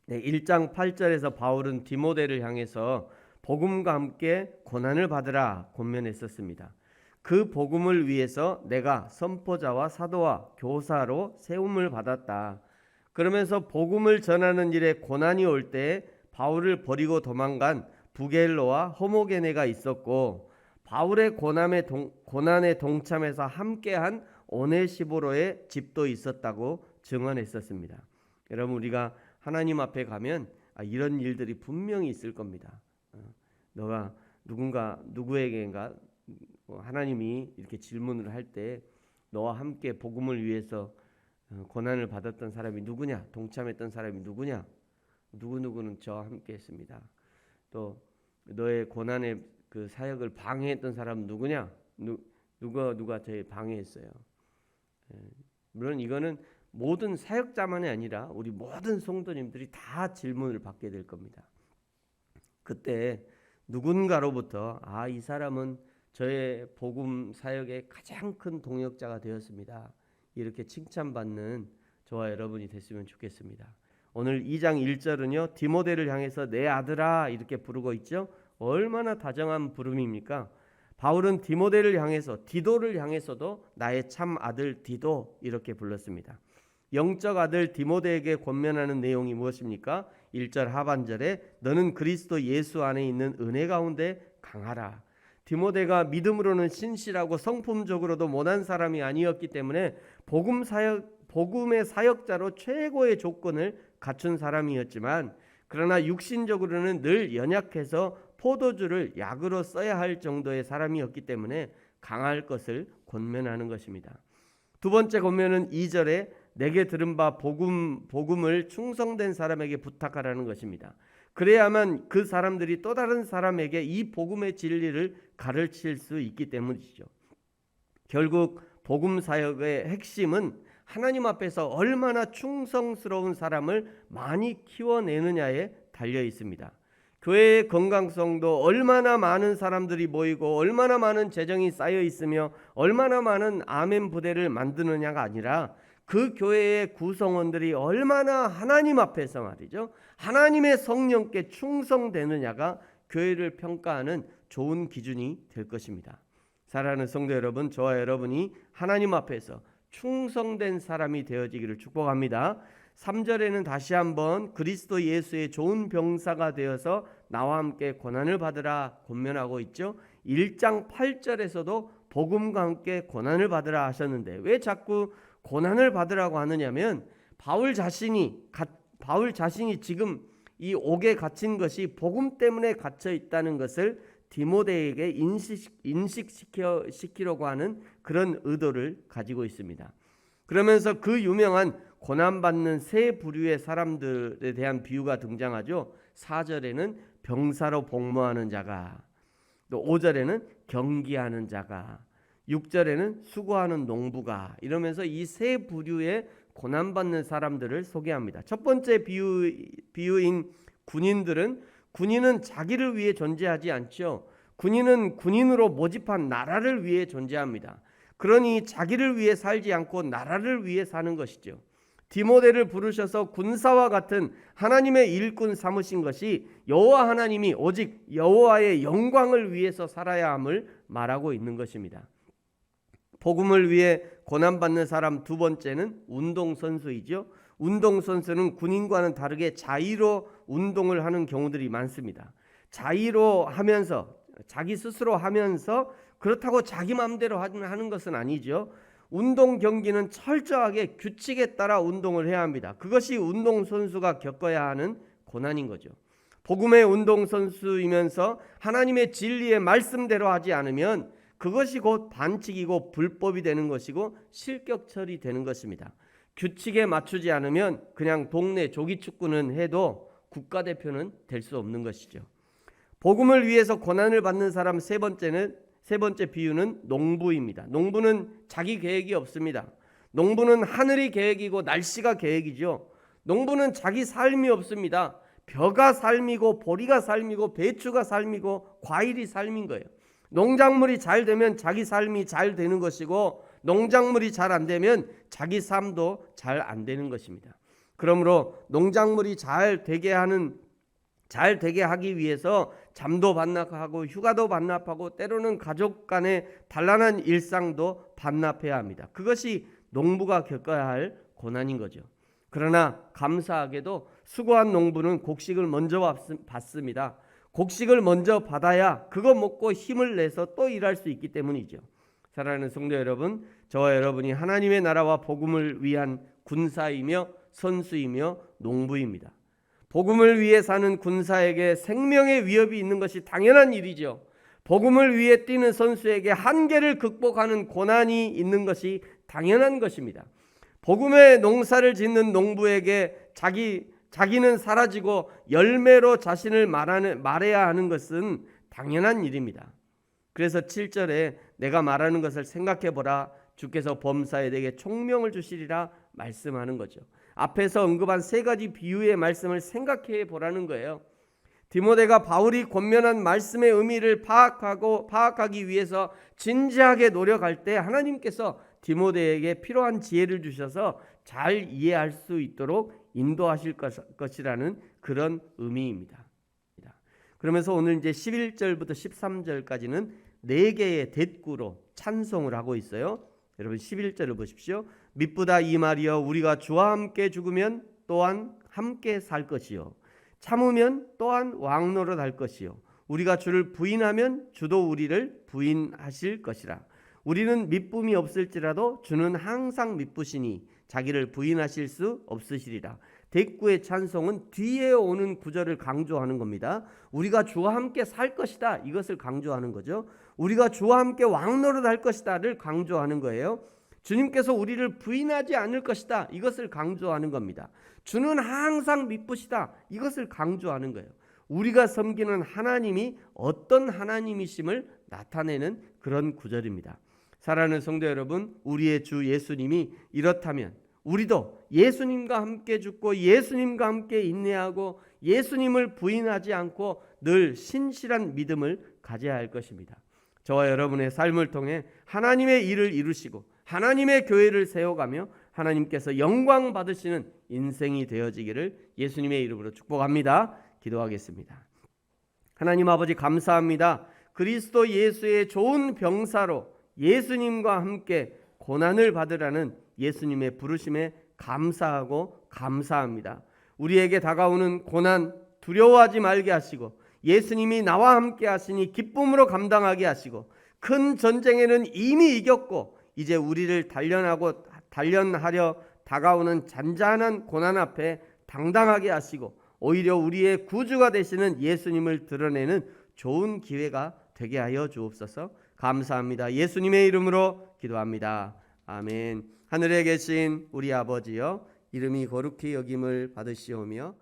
네, 1장 8절에서 바울은 디모데를 향해서 복음과 함께 고난을 받으라 권면했었습니다. 그 복음을 위해서 내가 선포자와 사도와 교사로 세움을 받았다. 그러면서 복음을 전하는 일에 고난이 올 때 바울을 버리고 도망간 부겔로와 호모게네가 있었고, 바울의 고난에 동참해서 함께한 오네시보로의 집도 있었다고 증언했었습니다. 여러분, 우리가 하나님 앞에 가면 이런 일들이 분명히 있을 겁니다. 너가 누구에게인가 하나님이 이렇게 질문을 할 때 너와 함께 복음을 위해서 고난을 받았던 사람이 누구냐? 동참했던 사람이 누구냐? 누구누구는 저와 함께 했습니다. 또 너의 고난의 그 사역을 방해했던 사람은 누구냐? 누가 제일 방해했어요? 물론 이거는 모든 사역자만이 아니라 우리 모든 성도님들이 다 질문을 받게 될 겁니다. 그때 누군가로부터 이 사람은 저의 복음 사역의 가장 큰 동역자가 되었습니다, 이렇게 칭찬받는 저와 여러분이 됐으면 좋겠습니다. 오늘 2장 1절은요, 디모데를 향해서 내 아들아 이렇게 부르고 있죠. 얼마나 다정한 부름입니까? 바울은 디모데를 향해서, 디도를 향해서도 나의 참 아들 디도 이렇게 불렀습니다. 영적 아들 디모데에게 권면하는 내용이 무엇입니까? 1절 하반절에 너는 그리스도 예수 안에 있는 은혜 가운데 강하라. 디모데가 믿음으로는 신실하고 성품적으로도 못난 사람이 아니었기 때문에 복음의 사역자로 최고의 조건을 갖춘 사람이었지만, 그러나 육신적으로는 늘 연약해서 포도주를 약으로 써야 할 정도의 사람이었기 때문에 강할 것을 권면하는 것입니다. 두 번째 권면은 2절에 내게 들은 바 복음을 충성된 사람에게 부탁하라는 것입니다. 그래야만 그 사람들이 또 다른 사람에게 이 복음의 진리를 가르칠 수 있기 때문이죠. 결국 복음 사역의 핵심은 하나님 앞에서 얼마나 충성스러운 사람을 많이 키워내느냐에 달려 있습니다. 교회의 건강성도 얼마나 많은 사람들이 모이고 얼마나 많은 재정이 쌓여 있으며 얼마나 많은 아멘 부대를 만드느냐가 아니라 그 교회의 구성원들이 얼마나 하나님 앞에서 말이죠, 하나님의 성령께 충성되느냐가 교회를 평가하는 좋은 기준이 될 것입니다. 사랑하는 성도 여러분, 저와 여러분이 하나님 앞에서 충성된 사람이 되어지기를 축복합니다. 3절에는 다시 한번 그리스도 예수의 좋은 병사가 되어서 나와 함께 고난을 받으라 권면하고 있죠. 1장 8절에서도 복음과 함께 고난을 받으라 하셨는데 왜 자꾸 고난을 받으라고 하느냐면, 바울 자신이 지금 이 옥에 갇힌 것이 복음 때문에 갇혀 있다는 것을 디모데에게 인식시키려고 하는 그런 의도를 가지고 있습니다. 그러면서 그 유명한 고난받는 세 부류의 사람들에 대한 비유가 등장하죠. 4절에는 병사로 복무하는 자가, 또 5절에는 경기하는 자가, 6절에는 수고하는 농부가, 이러면서 이 세 부류의 고난받는 사람들을 소개합니다. 첫 번째 비유인 군인은 자기를 위해 존재하지 않죠. 군인은 군인으로 모집한 나라를 위해 존재합니다. 그러니 자기를 위해 살지 않고 나라를 위해 사는 것이죠. 디모데를 부르셔서 군사와 같은 하나님의 일꾼 삼으신 것이 여호와 하나님이 오직 여호와의 영광을 위해서 살아야 함을 말하고 있는 것입니다. 복음을 위해 고난받는 사람 두 번째는 운동선수이죠. 운동선수는 군인과는 다르게 자의로 운동을 하는 경우들이 많습니다. 자의로 하면서, 자기 스스로 하면서, 그렇다고 자기 마음대로 하는 것은 아니죠. 운동 경기는 철저하게 규칙에 따라 운동을 해야 합니다. 그것이 운동선수가 겪어야 하는 고난인 거죠. 복음의 운동선수이면서 하나님의 진리의 말씀대로 하지 않으면 그것이 곧 반칙이고 불법이 되는 것이고 실격 처리되는 것입니다. 규칙에 맞추지 않으면 그냥 동네 조기축구는 해도 국가대표는 될 수 없는 것이죠. 복음을 위해서 고난을 받는 사람 세 번째 비유는 농부입니다. 농부는 자기 계획이 없습니다. 농부는 하늘이 계획이고 날씨가 계획이죠. 농부는 자기 삶이 없습니다. 벼가 삶이고 보리가 삶이고 배추가 삶이고 과일이 삶인 거예요. 농작물이 잘 되면 자기 삶이 잘 되는 것이고 농작물이 잘 안 되면 자기 삶도 잘 안 되는 것입니다. 그러므로 농작물이 잘 되게 하기 위해서 잠도 반납하고 휴가도 반납하고 때로는 가족 간의 단란한 일상도 반납해야 합니다. 그것이 농부가 겪어야 할 고난인 거죠. 그러나 감사하게도 수고한 농부는 곡식을 먼저 받습니다. 곡식을 먼저 받아야 그거 먹고 힘을 내서 또 일할 수 있기 때문이죠. 사랑하는 성도 여러분, 저와 여러분이 하나님의 나라와 복음을 위한 군사이며 선수이며 농부입니다. 복음을 위해 사는 군사에게 생명의 위협이 있는 것이 당연한 일이죠. 복음을 위해 뛰는 선수에게 한계를 극복하는 고난이 있는 것이 당연한 것입니다. 복음의 농사를 짓는 농부에게 자기는 사라지고 열매로 자신을 말해야 하는 것은 당연한 일입니다. 그래서 7절에 내가 말하는 것을 생각해 보라. 주께서 범사에 내게 총명을 주시리라 말씀하는 거죠. 앞에서 언급한 세 가지 비유의 말씀을 생각해 보라는 거예요. 디모데가 바울이 권면한 말씀의 의미를 파악하기 위해서 진지하게 노력할 때 하나님께서 디모데에게 필요한 지혜를 주셔서 잘 이해할 수 있도록 인도하실 것이라는 그런 의미입니다. 그러면서 오늘 이제 11절부터 13절까지는 4개의 대꾸로 찬송을 하고 있어요. 여러분 11절을 보십시오. 미쁘다 이 말이여 우리가 주와 함께 죽으면 또한 함께 살 것이요 참으면 또한 왕노릇 할 것이요 우리가 주를 부인하면 주도 우리를 부인하실 것이라. 우리는 미쁨이 없을지라도 주는 항상 미쁘시니 자기를 부인하실 수 없으시리라. 대꾸의 찬송은 뒤에 오는 구절을 강조하는 겁니다. 우리가 주와 함께 살 것이다, 이것을 강조하는 거죠. 우리가 주와 함께 왕노릇 할 것이다를 강조하는 거예요. 주님께서 우리를 부인하지 않을 것이다, 이것을 강조하는 겁니다. 주는 항상 미쁘시다, 이것을 강조하는 거예요. 우리가 섬기는 하나님이 어떤 하나님이심을 나타내는 그런 구절입니다. 사랑하는 성도 여러분, 우리의 주 예수님이 이렇다면 우리도 예수님과 함께 죽고 예수님과 함께 인내하고 예수님을 부인하지 않고 늘 신실한 믿음을 가져야 할 것입니다. 저와 여러분의 삶을 통해 하나님의 일을 이루시고 하나님의 교회를 세워가며 하나님께서 영광 받으시는 인생이 되어지기를 예수님의 이름으로 축복합니다. 기도하겠습니다. 하나님 아버지 감사합니다. 그리스도 예수의 좋은 병사로 예수님과 함께 고난을 받으라는 예수님의 부르심에 감사하고 감사합니다. 우리에게 다가오는 고난 두려워하지 말게 하시고 예수님이 나와 함께 하시니 기쁨으로 감당하게 하시고 큰 전쟁에는 이미 이겼고 이제 우리를 단련하려 다가오는 잔잔한 고난 앞에 당당하게 하시고 오히려 우리의 구주가 되시는 예수님을 드러내는 좋은 기회가 되게 하여 주옵소서. 감사합니다. 예수님의 이름으로 기도합니다. 아멘. 하늘에 계신 우리 아버지여, 이름이 거룩히 여김을 받으시오며